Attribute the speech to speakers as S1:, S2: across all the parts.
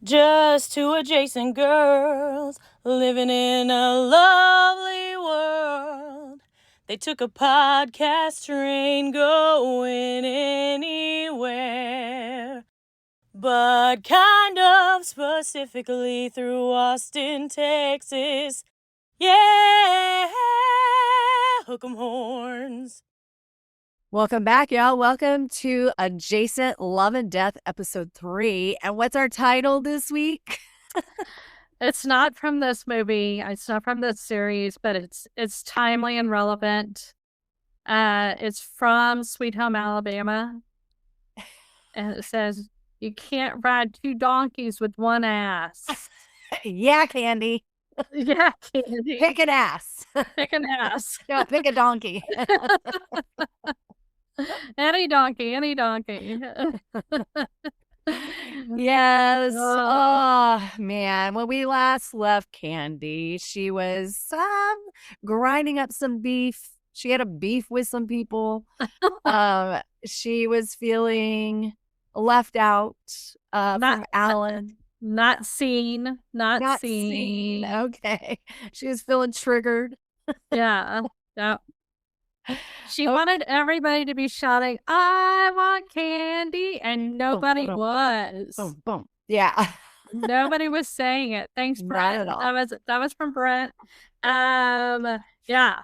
S1: Just two adjacent girls living in a lovely world. They took a podcast train going anywhere, but kind of specifically through Austin, Texas. Yeah, hook 'em horns.
S2: Welcome back, y'all. Welcome to Adjacent Love and Death, episode 3. And what's our title this week?
S3: It's not from this movie. It's not from this series, but it's timely and relevant. It's from Sweet Home Alabama, and it says, "You can't ride two donkeys with one ass."
S2: Yeah, Candy.
S3: Yeah, Candy.
S2: Pick an ass.
S3: Pick an ass.
S2: No, pick a donkey.
S3: Any donkey, any donkey.
S2: Yes. Oh, man. When we last left Candy, she was grinding up some beef. She had a beef with some people. She was feeling left out from Alan.
S3: Not seen. Not seen.
S2: Okay. She was feeling triggered.
S3: Yeah. Yeah. She wanted everybody to be shouting, "I want candy," and nobody was.
S2: Boom, boom. Yeah.
S3: Nobody was saying it. Thanks, Brent.
S2: Not at all.
S3: That was from Brent. Yeah.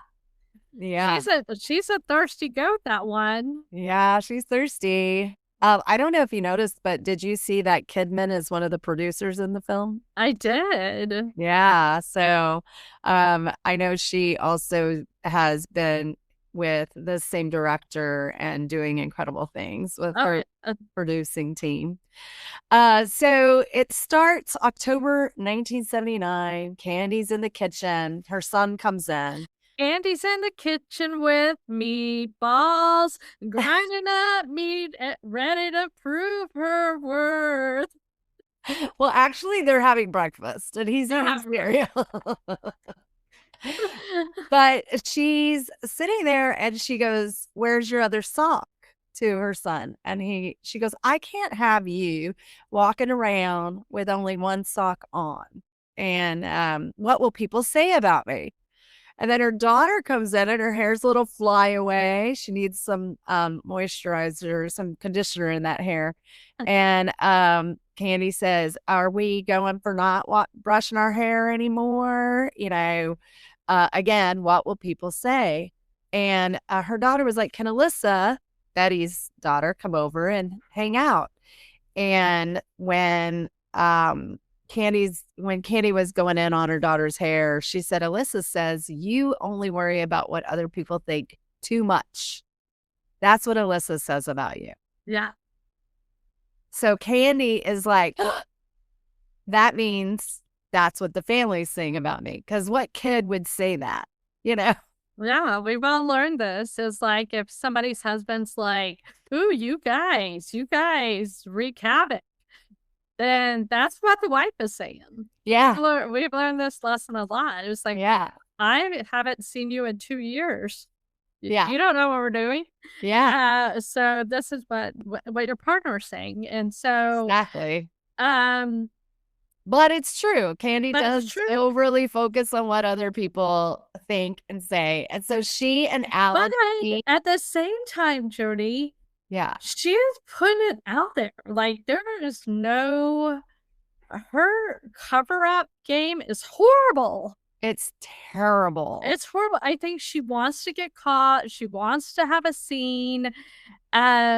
S2: Yeah.
S3: She's a thirsty goat, that one.
S2: Yeah, she's thirsty. I don't know if you noticed, but did you see that Kidman is one of the producers in the film?
S3: I did.
S2: Yeah. So I know she also has been with the same director and doing incredible things with her producing team. So it starts October 1979. Candy's in the kitchen. Her son comes in.
S3: Andy's in the kitchen with meatballs, grinding up meat, ready to prove her worth.
S2: Well, actually, they're having breakfast, and he's eating cereal. But she's sitting there, and she goes, "Where's your other sock?" to her son. And she goes, "I can't have you walking around with only one sock on. And what will people say about me?" And then her daughter comes in and her hair's a little flyaway. She needs some moisturizer, some conditioner in that hair. And Candy says, "Are we going for not brushing our hair anymore? Again, what will people say?" And her daughter was like, "Can Alyssa," Betty's daughter, "come over and hang out?" And when Candy was going in on her daughter's hair, she said, "Alyssa says you only worry about what other people think too much." That's what Alyssa says about you.
S3: Yeah.
S2: So Candy is like, that means that's what the family's saying about me. Because what kid would say that,
S3: Yeah, we've all learned this. It's like if somebody's husband's like, "Ooh, you guys wreak havoc," then that's what the wife is saying.
S2: Yeah.
S3: We've learned this lesson a lot. It was like,
S2: Yeah.
S3: I haven't seen you in 2 years.
S2: Yeah.
S3: You don't know what we're doing.
S2: Yeah.
S3: So this is what your partner is saying. And so
S2: Exactly.
S3: But
S2: it's true. Candy does overly focus on what other people think and say. And so she and Alan...
S3: But at the same time, Jody...
S2: Yeah.
S3: She is putting it out there. Like, there is no... Her cover-up game is horrible.
S2: It's terrible.
S3: It's horrible. I think she wants to get caught. She wants to have a scene.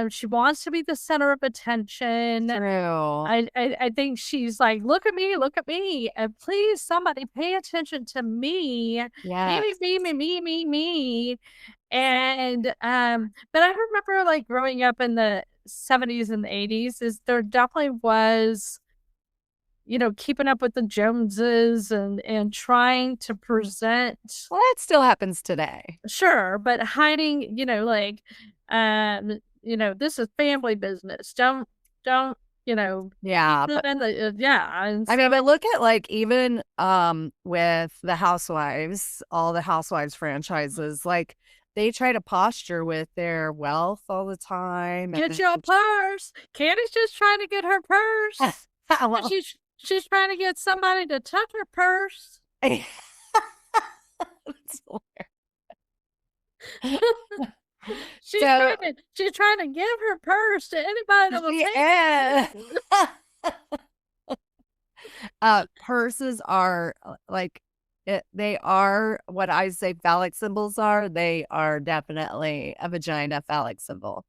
S3: She wants to be the center of attention.
S2: True.
S3: I think she's like, look at me, and please, somebody pay attention to me.
S2: Yeah.
S3: Me. And but I remember like growing up in the 70s and the 80s, there definitely was, keeping up with the Joneses and trying to present.
S2: Well, that still happens today.
S3: Sure, but hiding, this is family business. Don't,
S2: Yeah.
S3: But
S2: look at like even with the Housewives, all the Housewives franchises, like they try to posture with their wealth all the time.
S3: Get your purse. Candy's just trying to get her purse. She's trying to get somebody to touch her purse. She's trying to give her purse to anybody that will take
S2: it. Purses are like they are what I say phallic symbols are. They are definitely a vagina phallic symbol.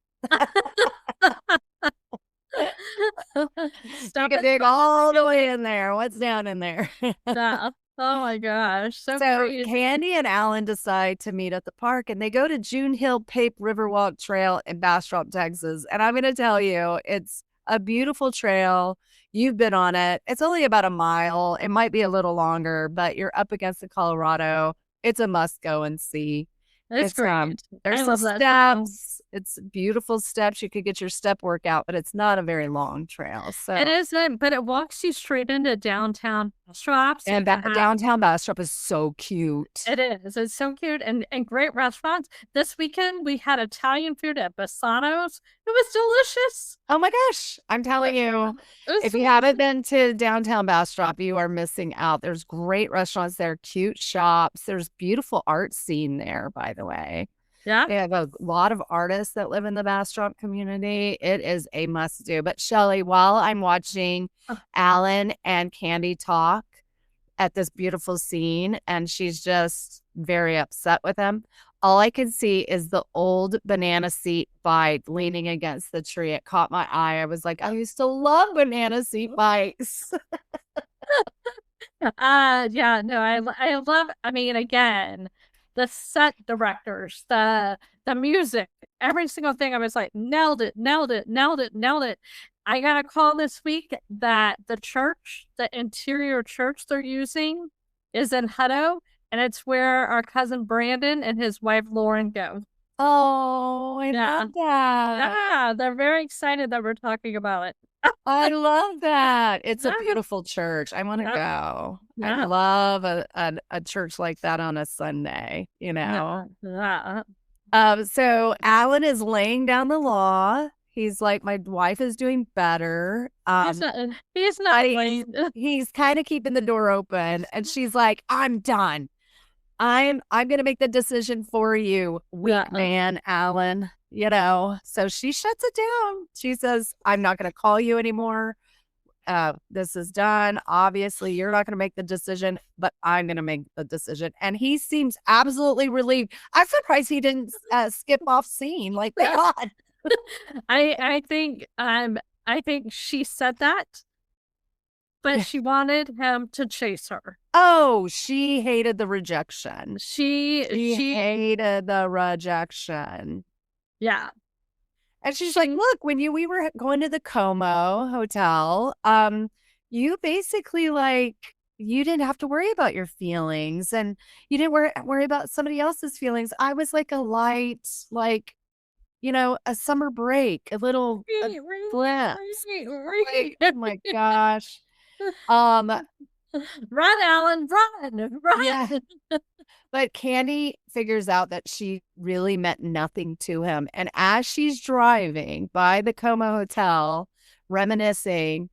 S2: You can dig all the way in there. What's down in there?
S3: Oh my gosh. So crazy.
S2: Candy and Alan decide to meet at the park, and they go to June Hill Pape Riverwalk Trail in Bastrop, Texas. And I'm going to tell you, it's a beautiful trail. You've been on it. It's only about a mile. It might be a little longer, but you're up against the Colorado. It's a must go and see.
S3: It's great.
S2: There's some steps. It's beautiful steps. You could get your step workout, but it's not a very long trail. So
S3: it isn't, but it walks you straight into downtown Bastrop.
S2: And downtown Bastrop is so cute.
S3: It is. It's so cute and great restaurants. This weekend we had Italian food at Bassano's. It was delicious.
S2: Oh my gosh. I'm telling you, if you haven't been to downtown Bastrop, you are missing out. There's great restaurants there, cute shops. There's beautiful art scene there, by the way.
S3: Yeah.
S2: They have a lot of artists that live in the Bastrop community. It is a must do. But Shelly, while I'm watching Alan and Candy talk at this beautiful scene, and she's just very upset with him, all I could see is the old banana seat bite leaning against the tree. It caught my eye. I was like, I used to love banana seat bites.
S3: Yeah, no, I love, I mean, again, the set directors, the music, every single thing. I was like, nailed it. I got a call this week that the church, the interior church they're using is in Hutto, and it's where our cousin Brandon and his wife Lauren go.
S2: Oh, I love that.
S3: Yeah, they're very excited that we're talking about it.
S2: I love that. It's a beautiful church. I want to go. I love a church like that on a Sunday, you know. So Alan is laying down the law. He's like, my wife is doing better.
S3: He's not.
S2: He's kind of keeping the door open, and she's like, I'm done. I'm gonna make the decision for you, weak man, Alan. You know, so she shuts it down. She says, I'm not going to call you anymore. This is done. Obviously, you're not going to make the decision, but I'm going to make the decision. And he seems absolutely relieved. I'm surprised he didn't skip off scene. Like, God.
S3: I think she said that, but she wanted him to chase her.
S2: Oh, she hated the rejection.
S3: She
S2: hated the rejection.
S3: Yeah.
S2: And she's like, look, when we were going to the Como Hotel, you basically like, you didn't have to worry about your feelings, and you didn't worry about somebody else's feelings. I was like a light, like, you know, a summer break, a little glimpse. Like, oh my gosh.
S3: Run, Alan, run.
S2: Yeah. But Candy figures out that she really meant nothing to him. And as she's driving by the Como Hotel, reminiscing,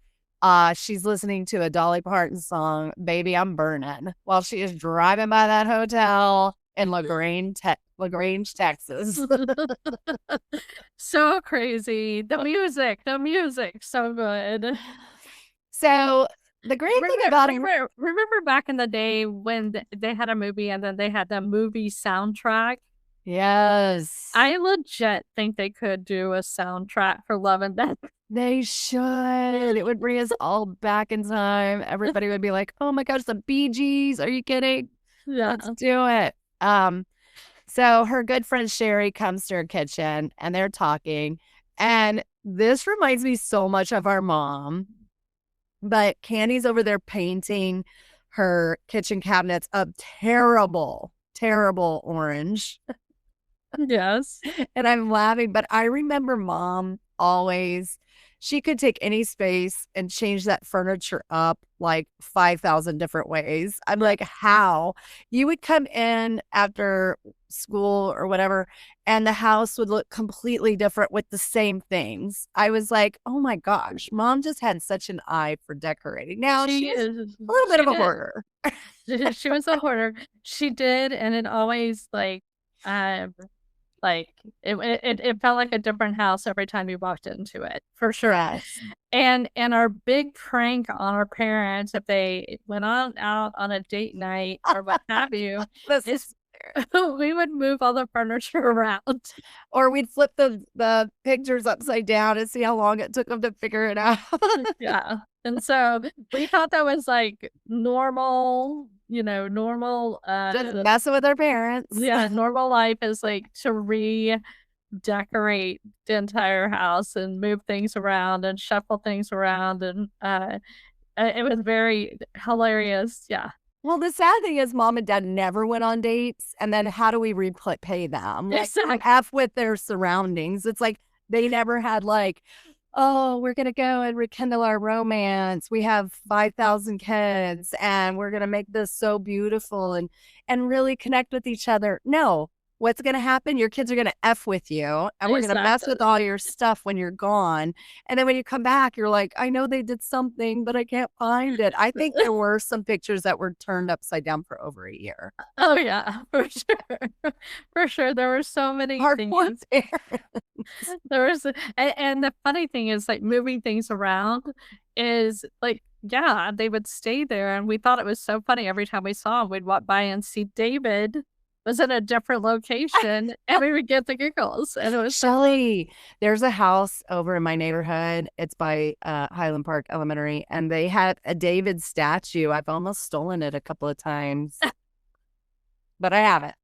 S2: she's listening to a Dolly Parton song, Baby, I'm Burning, while she is driving by that hotel in LaGrange, Texas.
S3: So crazy. The music, so good.
S2: So the great thing about it.
S3: Remember back in the day when they had a movie and then they had the movie soundtrack?
S2: Yes.
S3: I legit think they could do a soundtrack for Love and Death.
S2: They should. It would bring us all back in time. Everybody would be like, oh my gosh, the Bee Gees. Are you kidding?
S3: Yeah.
S2: Let's do it. So her good friend Sherry comes to her kitchen and they're talking. And this reminds me so much of our mom. But Candy's over there painting her kitchen cabinets a terrible, terrible orange.
S3: Yes.
S2: And I'm laughing, but I remember Mom always, she could take any space and change that furniture up like 5,000 different ways. I'm like, how? You would come in after school or whatever, and the house would look completely different with the same things. I was like, oh my gosh, mom just had such an eye for decorating. Now she's a little bit of a hoarder.
S3: She was a hoarder. She did, and it always like it felt like a different house every time you walked into it, for sure.
S2: Yes.
S3: And our big prank on our parents, if they went out on a date night or what have you, is we would move all the furniture around.
S2: Or we'd flip the pictures upside down and see how long it took them to figure it out.
S3: Yeah. And so we thought that was like normal, normal.
S2: Just messing with our parents.
S3: Yeah, normal life is like to redecorate the entire house and move things around and shuffle things around. And it was very hilarious. Yeah.
S2: Well, the sad thing is mom and dad never went on dates. And then how do we repay them? Like,
S3: Exactly.
S2: F with their surroundings. It's like they never had like, oh, we're going to go and rekindle our romance. We have 5,000 kids and we're going to make this so beautiful and really connect with each other. No, what's going to happen? Your kids are going to F with you and we're going to mess with all your stuff when you're gone. And then when you come back, you're like, I know they did something, but I can't find it. I think there were some pictures that were turned upside down for over a year.
S3: Oh, yeah, for sure. For sure. There were so many things. There was, and the funny thing is, like, moving things around is like, yeah, they would stay there. And we thought it was so funny every time we saw them, we'd walk by and see David was in a different location and we would get the giggles. And it was
S2: Shelly, there's a house over in my neighborhood. It's by Highland Park Elementary, and they had a David statue. I've almost stolen it a couple of times, but I haven't.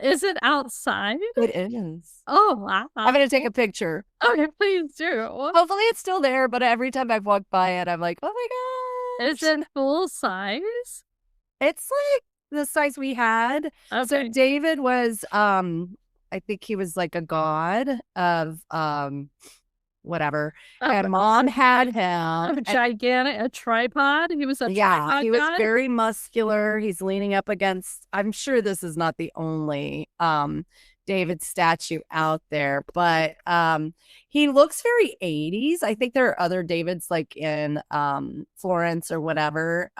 S3: Is it outside?
S2: It is.
S3: Oh, wow.
S2: I'm going to take a picture.
S3: Okay, please do.
S2: Hopefully it's still there, but every time I've walked by it, I'm like, oh my gosh.
S3: Is it full size?
S2: It's like the size we had.
S3: Okay.
S2: So David was, I think he was like a god of, whatever. And mom had him.
S3: Gigantic, a tripod. He was a tripod
S2: he was
S3: guy?
S2: very muscular. He's leaning up against, I'm sure this is not the only David statue out there, but he looks very 80s. I think there are other Davids like in Florence or whatever.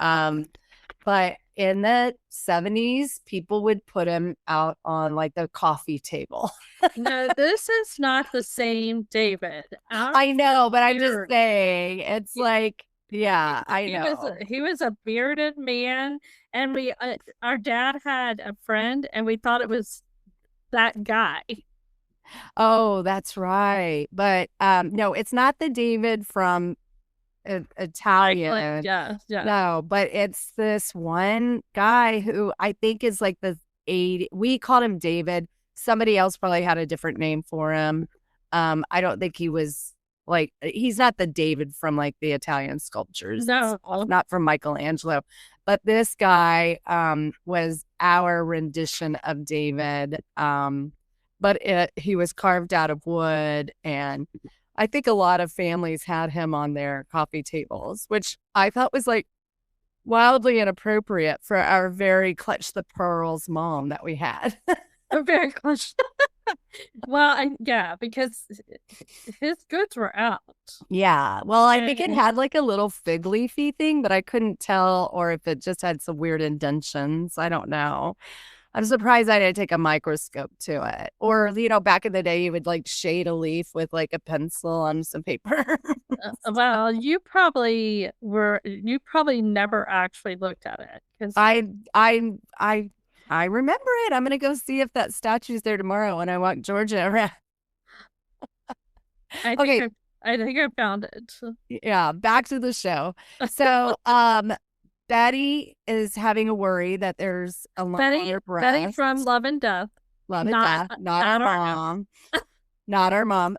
S2: But in the 70s, people would put him out on like the coffee table.
S3: No, this is not the same David.
S2: I know, but I'm just saying, it's like, yeah, I know.
S3: He was a bearded man, and we, our dad had a friend, and we thought it was that guy.
S2: Oh, that's right. But no, it's not the David from Italian.
S3: Yeah.
S2: No, but it's this one guy who I think is like the 80. We called him David. Somebody else probably had a different name for him. I don't think he was like, he's not the David from like the Italian sculptures.
S3: No,
S2: not from Michelangelo. But this guy was our rendition of David. But he was carved out of wood, and I think a lot of families had him on their coffee tables, which I thought was like wildly inappropriate for our very clutch the pearls mom that we had.
S3: Very clutch. Well, yeah, because his goods were out.
S2: Yeah. Well, I think it had like a little fig leafy thing, but I couldn't tell, or if it just had some weird indentions. I don't know. I'm surprised I didn't take a microscope to it. Or, back in the day, you would like shade a leaf with like a pencil on some paper.
S3: Well, you probably never actually looked at it. Cause
S2: I remember it. I'm going to go see if that statue's there tomorrow when I walk Georgia around.
S3: I think I found it.
S2: Yeah, back to the show. So, Betty is having a worry that there's a lot on her breast.
S3: Betty from Love and Death.
S2: Love and Death. Not our mom. Not our mom.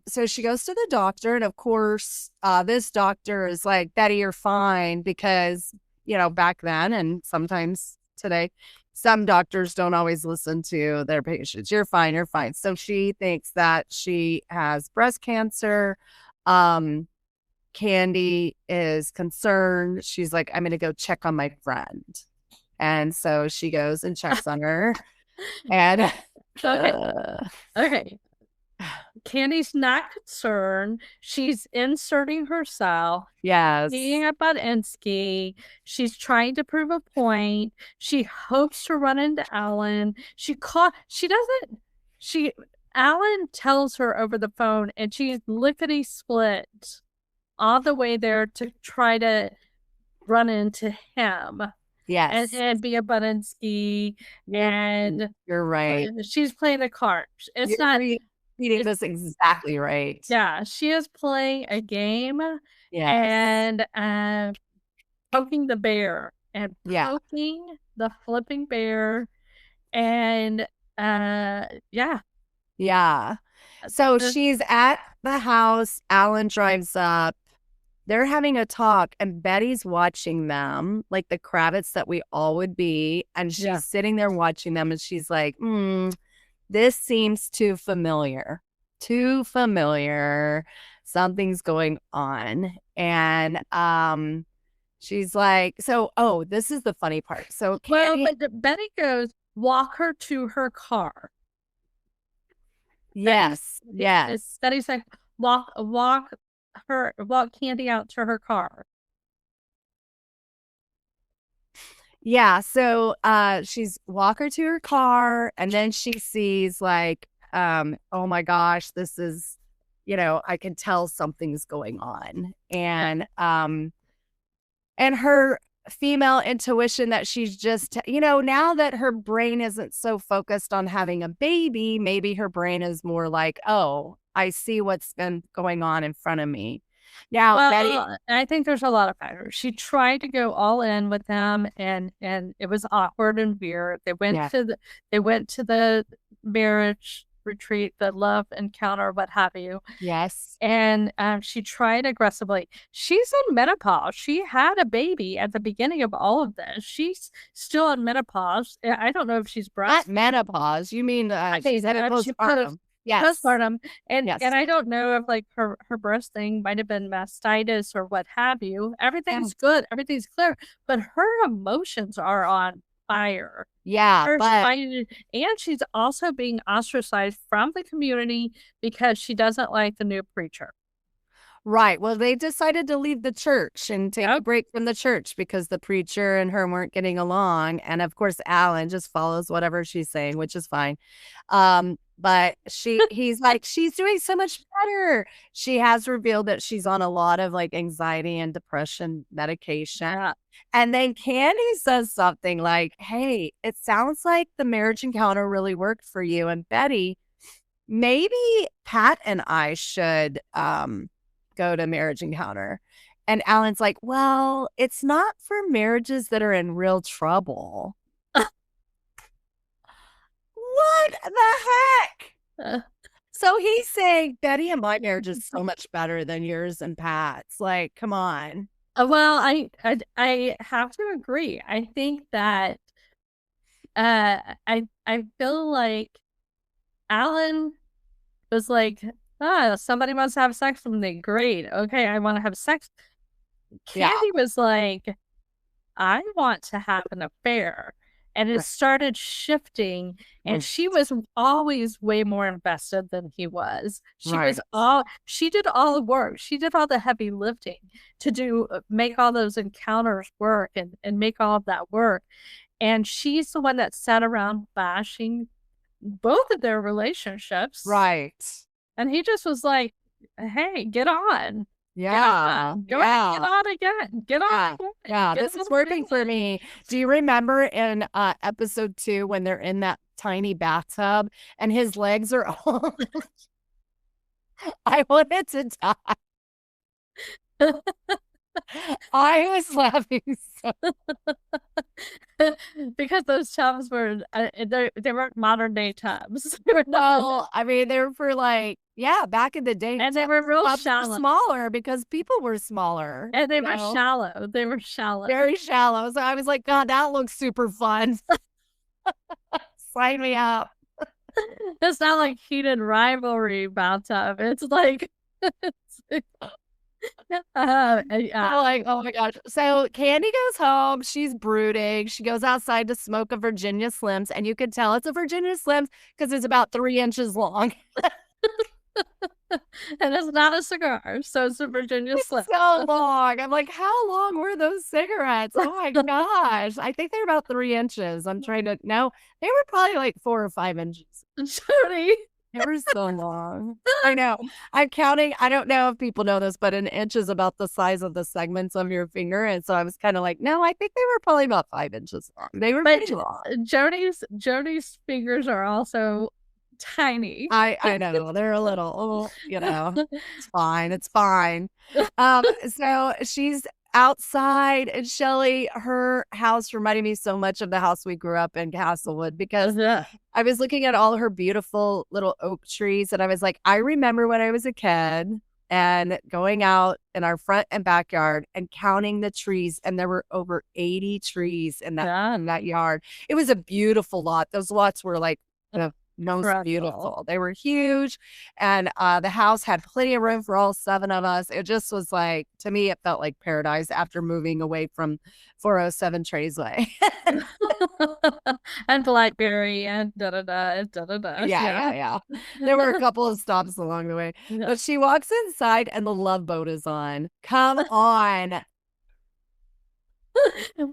S2: So she goes to the doctor, and of course, this doctor is like, Betty, you're fine, because, back then and sometimes today, some doctors don't always listen to their patients. You're fine, you're fine. So she thinks that she has breast cancer. Candy is concerned. She's like, I'm going to go check on my friend. And so she goes and checks on her. And
S3: Okay. Candy's not concerned. She's inserting herself.
S2: Yes.
S3: Being a Budinsky. She's trying to prove a point. She hopes to run into Alan. Alan tells her over the phone, and she's lickety split all the way there to try to run into him.
S2: Yes.
S3: And be a Budinsky. And
S2: you're right.
S3: She's playing a card. It's not
S2: reading this exactly right.
S3: Yeah, she is playing a game.
S2: Yes.
S3: And poking the bear and poking the flipping bear. And yeah.
S2: So she's at the house. Alan drives up. They're having a talk, and Betty's watching them, like the Kravitz that we all would be. And she's sitting there watching them, and she's like, this seems too familiar. Too familiar. Something's going on. And she's like, this is the funny part. So
S3: but Betty goes, walk her to her car.
S2: Yes.
S3: Betty's like, walk Candy out to her car.
S2: Yeah, so she's walk her to her car, and then she sees like, oh my gosh, this is, I can tell something's going on. And her female intuition that she's just, now that her brain isn't so focused on having a baby, maybe her brain is more like, oh, I see what's been going on in front of me. Now, Betty,
S3: I think there's a lot of factors. She tried to go all in with them, and it was awkward and weird. They went to the marriage retreat, the love encounter, what have you.
S2: Yes.
S3: And she tried aggressively. She's in menopause. She had a baby at the beginning of all of this. She's still in menopause. I don't know if she's
S2: not menopause. You mean she's had a postpartum.
S3: Postpartum. And I don't know if like her breast thing might have been mastitis or what have you. Everything's good. Everything's clear. But her emotions are on fire. And she's also being ostracized from the community because she doesn't like the new preacher.
S2: Right. Well, they decided to leave the church and take a break from the church because the preacher and her weren't getting along. And of course, Alan just follows whatever she's saying, which is fine. But he's like, she's doing so much better. She has revealed that she's on a lot of like anxiety and depression medication. And then Candy says something like, hey, it sounds like the marriage encounter really worked for you. And Betty, maybe Pat and I should go to marriage encounter. And Alan's like, well, it's not for marriages that are in real trouble. What the heck? So he's saying, Betty and my marriage is so much better than yours and Pat's. Like, come on.
S3: Well, I have to agree. I think that I feel like Alan was like, somebody wants to have sex with me. Great. Okay, I want to have sex. Candy was like, I want to have an affair. And it started shifting, and she was always way more invested than he was. She did all the work. She did all the heavy lifting to make all those encounters work and make all of that work. And she's the one that sat around bashing both of their relationships.
S2: Right.
S3: And he just was like, hey, get on.
S2: Yeah.
S3: Get on again. Get on again.
S2: Yeah, this is working for me. Do you remember in episode 2 when they're in that tiny bathtub and his legs are all I wanted to die. I was laughing so
S3: because those tubs were they weren't modern day tubs.
S2: Well, I mean, they were for like, back in the day,
S3: and they were real shallow,
S2: smaller because people were smaller,
S3: and they were shallow. They were shallow,
S2: very shallow. So I was like, God, that looks super fun. Sign me up.
S3: It's not like heated rivalry bathtub. It's like
S2: I'm like, oh my gosh. So Candy goes home. She's brooding. She goes outside to smoke a Virginia Slims, and you could tell it's a Virginia Slims because it's about 3 inches long.
S3: And it's not a cigar, so it's a Virginia Slim.
S2: So long. I'm like, how long were those cigarettes? Oh my gosh. I think they're about 3 inches. I'm trying to, no, they were probably like 4 or 5 inches.
S3: Jody.
S2: They were so long. I know. I'm counting. I don't know if people know this, but an inch is about the size of the segments of your finger. And so I was kind of like, no, I think they were probably about 5 inches long. They were pretty long.
S3: Jody's fingers are also tiny.
S2: I know. They're a little, it's fine. It's fine. So she's outside, and Shelly, her house reminded me so much of the house we grew up in, Castlewood, because I was looking at all her beautiful little oak trees, and I was like, I remember when I was a kid and going out in our front and backyard and counting the trees, and there were over 80 trees in that yard. It was a beautiful lot. Those lots were like the most beautiful. They were huge, and the house had plenty of room for all 7 of us. It just was like, to me, it felt like paradise after moving away from 407 Tradesway.
S3: And Blackberry and da-da-da.
S2: Yeah. There were a couple of stops along the way. But she walks inside and the Love Boat is on. Come on.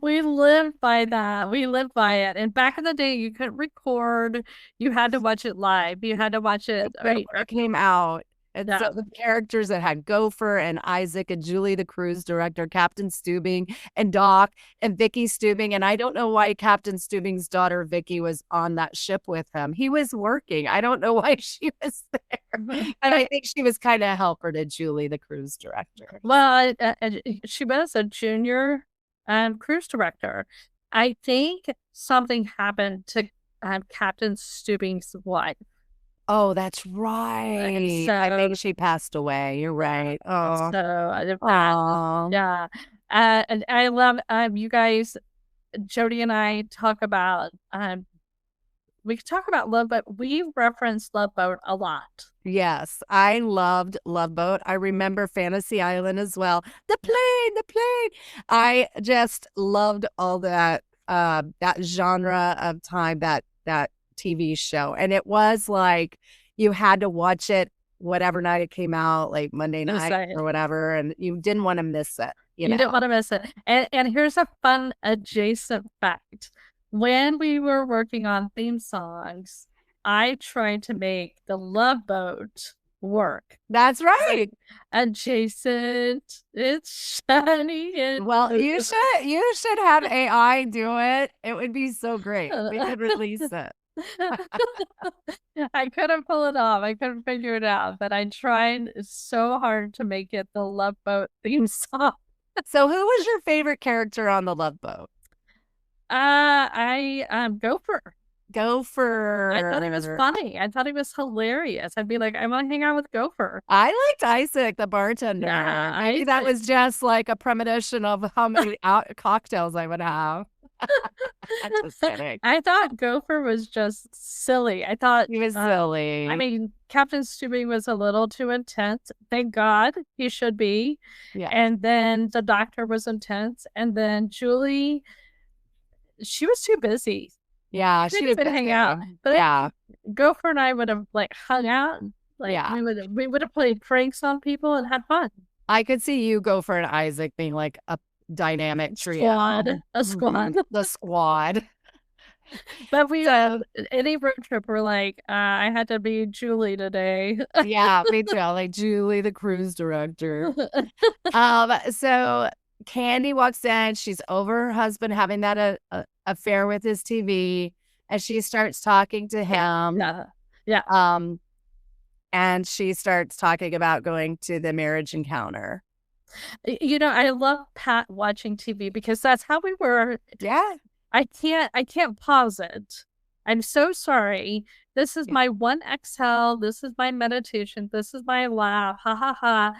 S3: We lived by that. We lived by it. And back in the day, you couldn't record. You had to watch it live. You had to watch it.
S2: Right. It came out. And so the characters that had Gopher and Isaac and Julie, the cruise director, Captain Steubing and Doc and Vicky Steubing. And I don't know why Captain Steubing's daughter, Vicky, was on that ship with him. He was working. I don't know why she was there. And I think she was kind of a helper to Julie, the cruise director.
S3: Well, she was a junior cruise director. I think something happened to Captain Steubing's wife.
S2: Oh, that's right.
S3: So,
S2: I think she passed away. You're right. Oh,
S3: yeah. And I love you guys. Jody and I talk about we talk about Love Boat. We reference Love Boat a lot.
S2: Yes, I loved Love Boat. I remember Fantasy Island as well. The plane. I just loved all that that genre of time, that TV show. And it was like you had to watch it whatever night it came out, like Monday night or whatever, and you didn't want to miss it. You
S3: didn't want to miss it. And here's a fun adjacent fact. When we were working on theme songs, I tried to make the Love Boat work.
S2: That's right.
S3: Adjacent. It's shiny.
S2: Well, you should have AI do it. It would be so great. We could release it.
S3: I couldn't pull it off. I couldn't figure it out, but I tried so hard to make it the Love Boat theme song.
S2: So who was your favorite character on the Love Boat?
S3: Gopher.
S2: Gopher.
S3: I thought he was funny. I thought he was hilarious. I'd be like, I want to hang out with Gopher.
S2: I liked Isaac, the bartender.
S3: Yeah,
S2: Maybe that was just like a premonition of how many cocktails I would have. I'm just kidding.
S3: I thought Gopher was just silly. I thought
S2: he was silly.
S3: I mean, Captain Steubing was a little too intense. Thank God he should be.
S2: Yeah.
S3: And then the doctor was intense. And then Julie, she was too busy.
S2: Yeah,
S3: she didn't even hang out. But
S2: yeah,
S3: Gopher and I would have like hung out. Like we would have played pranks on people and had fun.
S2: I could see you, Gopher, and Isaac being like a dynamic trio.
S3: A squad.
S2: The squad.
S3: But we any road trip we're like, I had to be Julie today.
S2: Yeah, me too. Like Julie, the cruise director. So Candy walks in. She's over her husband having that affair with his TV, and she starts talking to him.
S3: Yeah.
S2: And she starts talking about going to the marriage encounter.
S3: I love Pat watching TV because that's how we were.
S2: Yeah.
S3: I can't pause it. I'm so sorry. This is my one exhale. This is my meditation. This is my laugh. Ha ha ha.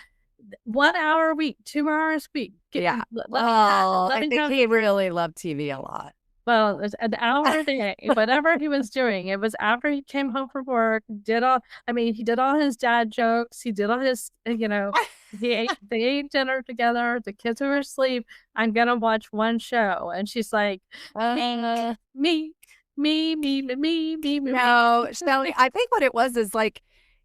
S3: 1 hour a week, 2 hours a week.
S2: I think he really loved TV a lot.
S3: Well, it's an hour a day, whatever he was doing. It was after he came home from work, he did all his dad jokes. He did all his, they ate dinner together. The kids were asleep. I'm going to watch one show. And she's like, me, me, me, me, me, me, me.
S2: No, Shelly, I think what it was is like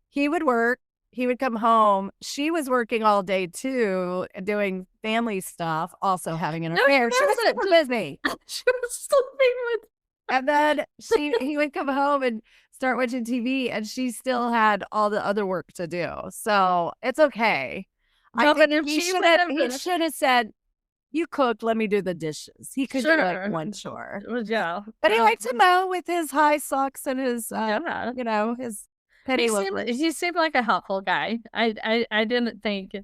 S2: he would work, he would come home. She was working all day too, doing family stuff, also having an affair. She was super busy.
S3: She was sleeping with.
S2: And then he would come home and start watching TV, and she still had all the other work to do. So it's okay.
S3: No,
S2: I
S3: but
S2: think
S3: if
S2: he
S3: she would have
S2: should have said, "You cooked, let me do the dishes." He could do like one chore.
S3: Yeah.
S2: But he liked to mow with his high socks and his,
S3: Yeah.
S2: his penny loafers.
S3: He seemed like a helpful guy. I didn't think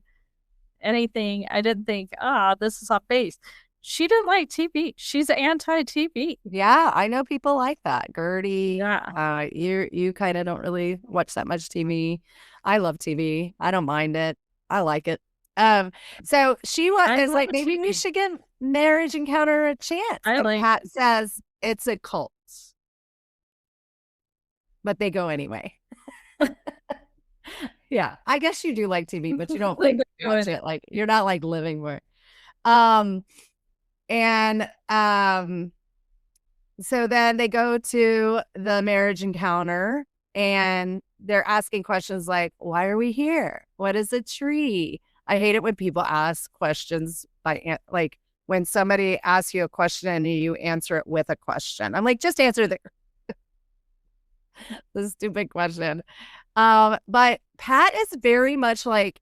S3: anything. I didn't think, this is off base. She didn't like TV. She's anti-TV.
S2: Yeah, I know people like that. Gertie,
S3: Yeah.
S2: you kind of don't really watch that much TV. I love TV. I don't mind it. I like it. So she is like, maybe we should give Marriage Encounter a chance. Pat says it's a cult, but they go anyway. Yeah, I guess you do like TV, but you don't watch it. Like you're not like living for it. So then they go to the marriage encounter and they're asking questions like, why are we here? What is a tree? I hate it when people ask questions like when somebody asks you a question and you answer it with a question. I'm like, just answer the stupid question. But Pat is very much like,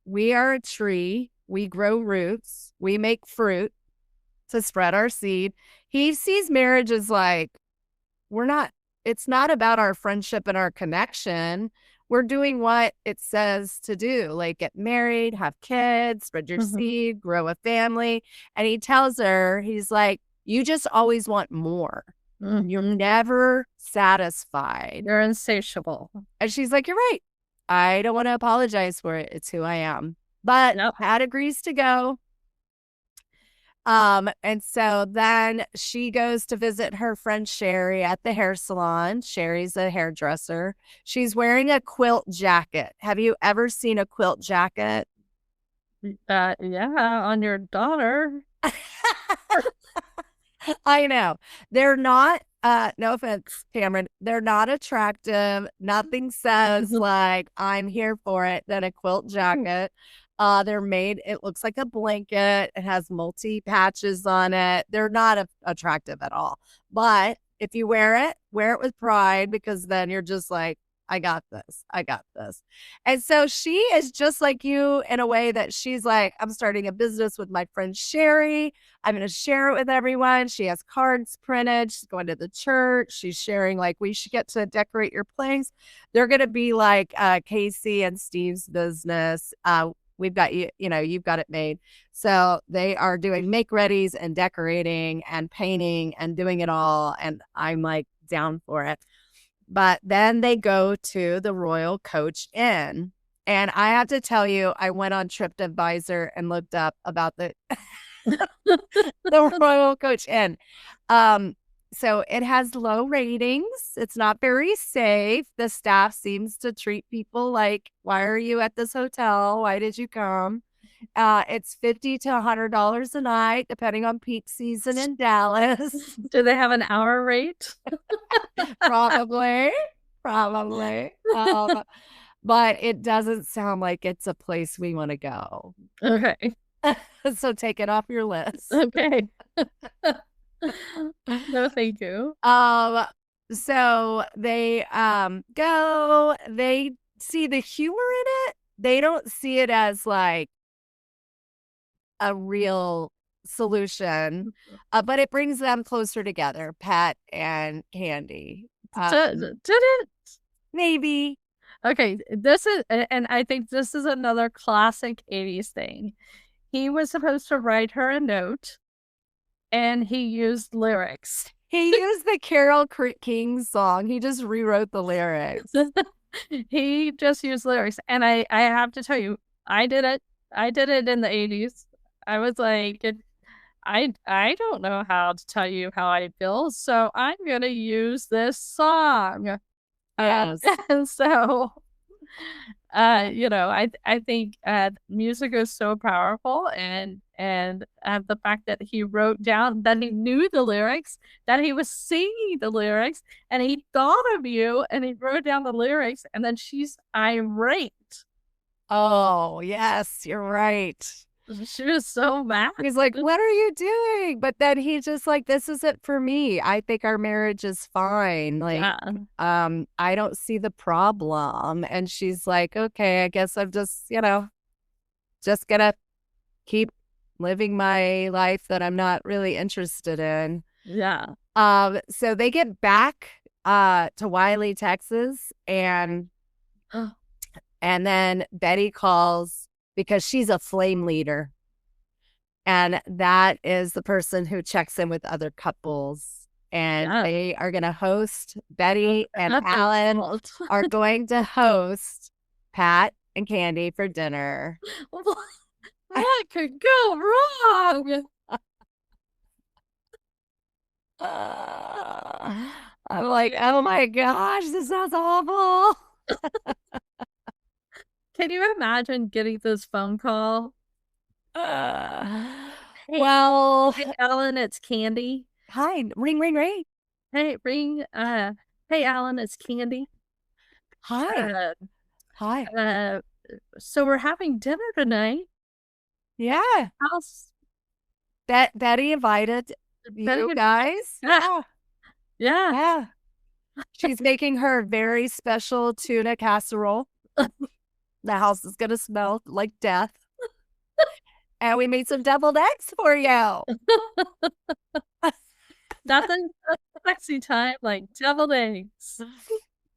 S2: we are a tree. We grow roots. We make fruit to spread our seed. He sees marriage as like, it's not about our friendship and our connection. We're doing what it says to do, like get married, have kids, spread your seed, grow a family. And he tells her, he's like, you just always want more. You're never satisfied.
S3: You're insatiable.
S2: And she's like, you're right. I don't want to apologize for it. It's who I am. But Pat agrees to go. And so then she goes to visit her friend Sherry at the hair salon. Sherry's a hairdresser. She's wearing a quilt jacket. Have you ever seen a quilt jacket?
S3: Yeah, on your daughter.
S2: I know. They're not, no offense, Cameron, they're not attractive. Nothing says like, I'm here for it than a quilt jacket. They're made, it looks like a blanket. It has multi patches on it. They're not attractive at all. But if you wear it with pride, because then you're just like, I got this. I got this. And so she is just like you in a way that she's like, I'm starting a business with my friend Sherry. I'm going to share it with everyone. She has cards printed. She's going to the church. She's sharing like, we should get to decorate your place. They're going to be like Casey and Steve's business. We've got you've got it made. So they are doing make readies and decorating and painting and doing it all. And I'm like down for it. But then they go to the Royal Coach Inn. And I have to tell you, I went on TripAdvisor and looked up about the Royal Coach Inn. So it has low ratings. It's not very safe. The staff seems to treat people like, why are you at this hotel? Why did you come? It's $50 to $100 a night, depending on peak season in Dallas.
S3: Do they have an hour rate?
S2: Probably. But it doesn't sound like it's a place we want to go.
S3: Okay.
S2: So take it off your list.
S3: Okay. No, thank you.
S2: So they go, they see the humor in it. They don't see it as like a real solution, but it brings them closer together, Pat and Candy.
S3: Did it?
S2: Maybe.
S3: Okay, this is, and I think this is another classic 80s thing. He was supposed to write her a note, and he used lyrics.
S2: He used the Carole King song. He just rewrote the lyrics.
S3: He just used lyrics. And I have to tell you, I did it. I did it in the 80s. I was like, I don't know how to tell you how I feel, so I'm gonna use this song.
S2: Yes.
S3: And so, I think music is so powerful, and the fact that he wrote down that he knew the lyrics, that he was singing the lyrics, and he thought of you, and he wrote down the lyrics, and then she's irate.
S2: Oh, yes, you're right.
S3: She was so mad.
S2: He's like, "What are you doing?" But then he's just like, "This isn't for me. I think our marriage is fine. Like,
S3: Yeah.
S2: I don't see the problem." And she's like, "Okay, I guess I'm just, just gonna keep living my life that I'm not really interested in."
S3: Yeah.
S2: So they get back to Wiley, Texas, and then Betty calls because she's a flame leader. And that is the person who checks in with other couples. And
S3: Yeah.
S2: they are going to host, Betty and Alan are going to host Pat and Candy for dinner.
S3: What could go wrong?
S2: I'm like, oh my gosh, this sounds awful.
S3: Can you imagine getting this phone call?
S2: Well,
S3: Hey, Alan, it's Candy.
S2: hi, ring, ring, ring.
S3: Hey, ring. Hey, Alan, it's Candy.
S2: Hi, hi.
S3: So we're having dinner tonight.
S2: Yeah,
S3: How's
S2: Betty invited you guys.
S3: Yeah. Yeah.
S2: Yeah. She's making her very special tuna casserole. The house is going to smell like death. And we made some deviled eggs for you.
S3: Nothing sexy time like deviled eggs.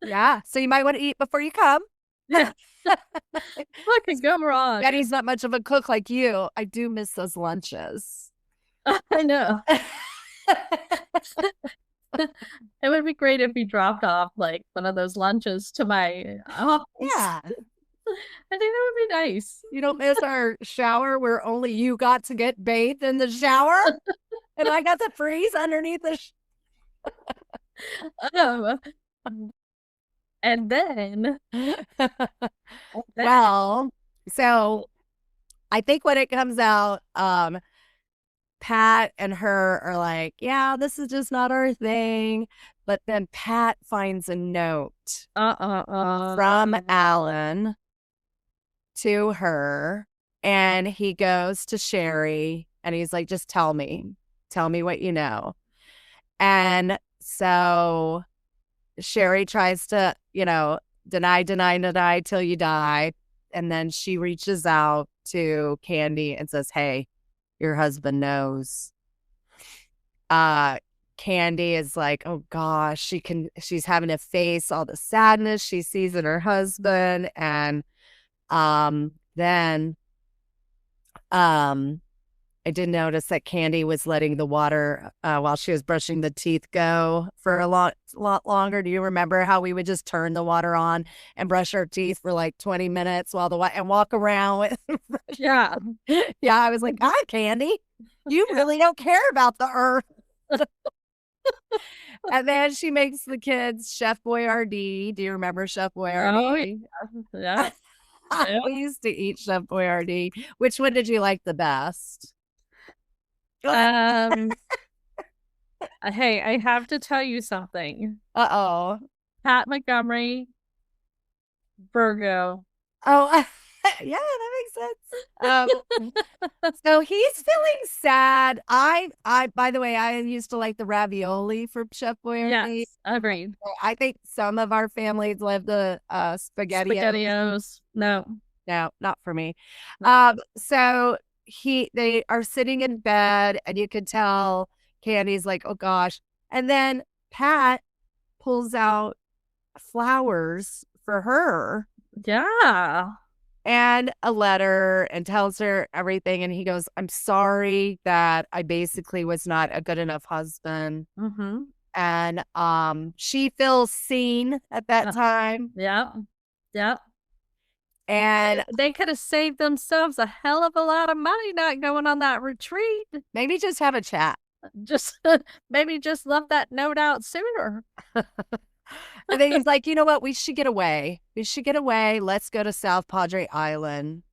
S2: Yeah. So you might want to eat before you come.
S3: Yeah. What could go wrong?
S2: Betty's not much of a cook like you. I do miss those lunches.
S3: I know. It would be great if we dropped off like one of those lunches to my office.
S2: Yeah.
S3: I think that would be nice.
S2: You don't miss our shower where only you got to get bathed in the shower? And I got to freeze underneath the
S3: And then
S2: well, so I think when it comes out, Pat and her are like, yeah, this is just not our thing. But then Pat finds a note from Alan to her, and he goes to Sherry and he's like, just tell me what you know. And so Sherry tries to, deny till you die. And then she reaches out to Candy and says, hey, your husband knows. Candy is like, oh gosh, she's having to face all the sadness she sees in her husband. And then I did notice that Candy was letting the water while she was brushing the teeth go for a lot longer. Do you remember how we would just turn the water on and brush our teeth for like 20 minutes while and walk around with
S3: Yeah.
S2: Yeah, I was like, God, Candy, you really don't care about the earth. And then she makes the kids Chef Boyardee. Do you remember Chef Boyardee?
S3: Oh, yeah.
S2: We used to eat Chef Boyardee. Which one did you like the best?
S3: Hey, I have to tell you something.
S2: Uh-oh.
S3: Pat Montgomery, Virgo.
S2: Oh, yeah, that makes sense. So he's feeling sad. By the way, I used to like the ravioli from Chef Boyardee.
S3: Yes, agreed.
S2: I think some of our families love the
S3: SpaghettiOs. No,
S2: not for me. So they are sitting in bed, and you could tell Candy's like, oh gosh. And then Pat pulls out flowers for her.
S3: Yeah.
S2: And a letter, and tells her everything. And he goes, I'm sorry that I basically was not a good enough husband.
S3: Mm-hmm.
S2: And she feels seen at that time.
S3: Yeah. Yeah.
S2: And
S3: they could have saved themselves a hell of a lot of money not going on that retreat.
S2: maybe just have a chat.
S3: Just maybe just left that note out sooner.
S2: And then he's like, you know what? We should get away. Let's go to South Padre Island.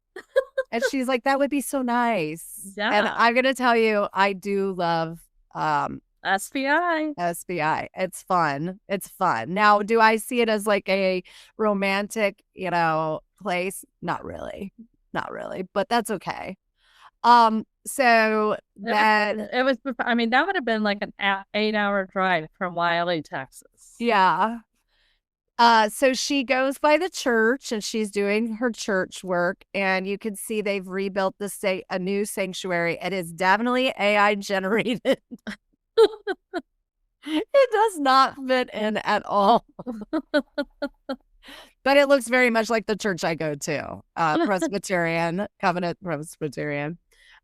S2: And she's like, that would be so nice.
S3: Yeah.
S2: And I'm going to tell you, I do love
S3: SBI.
S2: It's fun. Now, do I see it as like a romantic, place? Not really. But that's okay. So that
S3: it was, I mean, that would have been like an 8-hour drive from Wiley, Texas.
S2: Yeah. So she goes by the church and she's doing her church work, and you can see they've rebuilt a new sanctuary. It is definitely AI generated. It does not fit in at all. But it looks very much like the church I go to, Presbyterian, Covenant Presbyterian.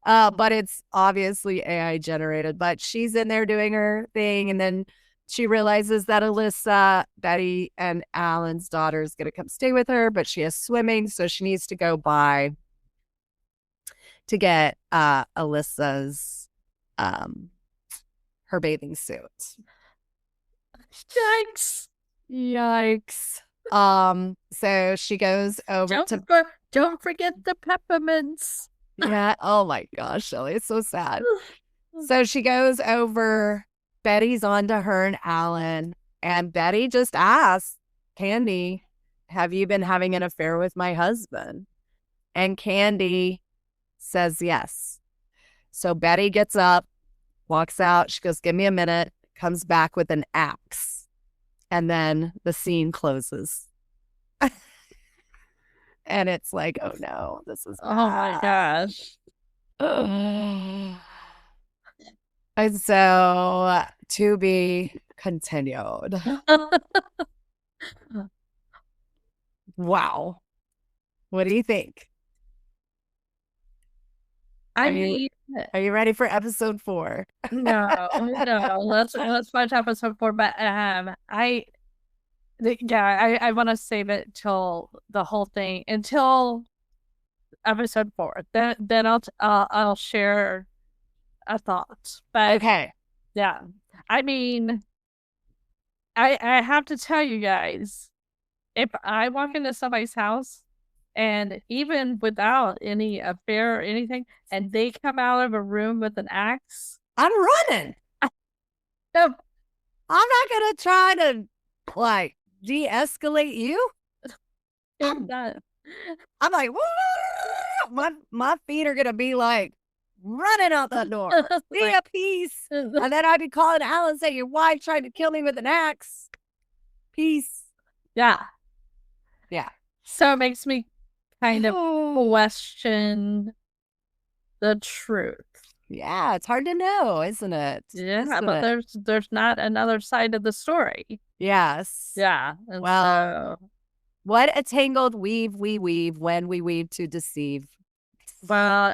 S2: But it's obviously AI generated. But she's in there doing her thing, and then she realizes that Alyssa, Betty, and Alan's daughter is going to come stay with her, but she has swimming, so she needs to go by to get Alyssa's her bathing suit. Yikes. So she goes over
S3: don't forget the peppermints.
S2: Yeah. Oh my gosh, Shelly, it's so sad. So she goes over. Betty's on to her and Alan, and Betty just asks Candy, have you been having an affair with my husband? And Candy says yes. So Betty gets up, walks out. She goes, give me a minute, comes back with an axe. And then the scene closes. And it's like, oh no, this is bad.
S3: Oh my gosh.
S2: And so, to be continued. Wow. What do you think?
S3: Are you
S2: ready for episode 4?
S3: No. Let's watch episode 4. But I want to save it till the whole thing, until episode 4. Then I'll share a thought. But
S2: okay,
S3: yeah, I mean, I have to tell you guys, if I walk into somebody's house, and even without any affair or anything, and they come out of a room with an axe,
S2: I'm running. I'm not gonna try to like de-escalate you. I'm like, my feet are gonna be like running out the door. Be a peace. And then I'd be calling Alan and say, your wife tried to kill me with an axe. Peace.
S3: Yeah.
S2: Yeah.
S3: So it makes me kind of question the truth.
S2: Yeah, it's hard to know, isn't it?
S3: Yeah, but there's not another side of the story.
S2: Yes.
S3: Yeah.
S2: Well, what a tangled weave we weave when we weave to deceive.
S3: Well,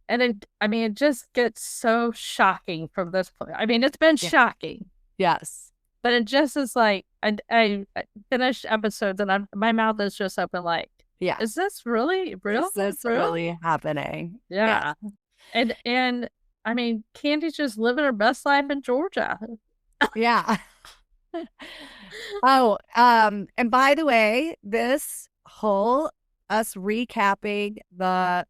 S3: and it just gets so shocking from this point. I mean, it's been shocking.
S2: Yes.
S3: But it just is like, I finished episodes and my mouth is just open like,
S2: yeah,
S3: is this really real?
S2: Is this really happening?
S3: Yeah. Yes. And I mean, Candy's just living her best life in Georgia.
S2: Yeah. Oh, and by the way, this whole us recapping the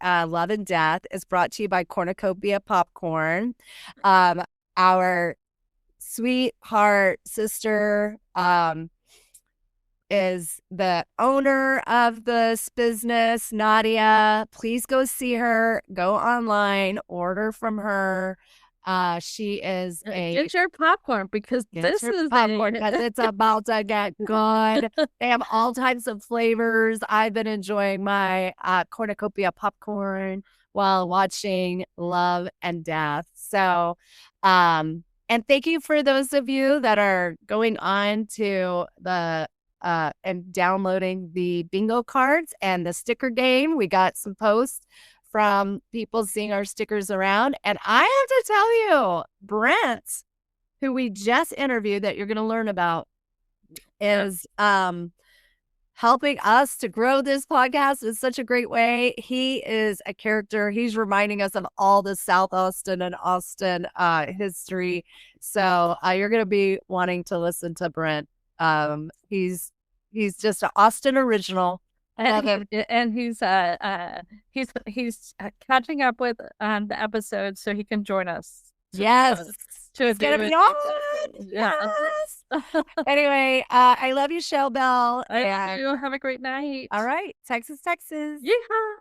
S2: Love and Death is brought to you by Cornucopia Popcorn. Our sweetheart sister is the owner of this business, Nadia. Please go see her. Go online, order from her. She is
S3: get your popcorn because this is
S2: popcorn because it's about to get good. They have all types of flavors. I've been enjoying my cornucopia popcorn while watching Love and Death. So, and thank you for those of you that are going on to the and downloading the bingo cards and the sticker game. We got some posts from people seeing our stickers around. And I have to tell you, Brent, who we just interviewed that you're going to learn about, is helping us to grow this podcast in such a great way. He is a character. He's reminding us of all the South Austin and Austin history. So you're going to be wanting to listen to Brent. He's just an Austin original.
S3: And he's catching up with the episodes so he can join us.
S2: Yes.
S3: It's
S2: gonna be on.
S3: Yeah.
S2: Anyway, I love you, Shell Bell.
S3: I do. Have a great night.
S2: All right. Texas.
S3: Yeehaw.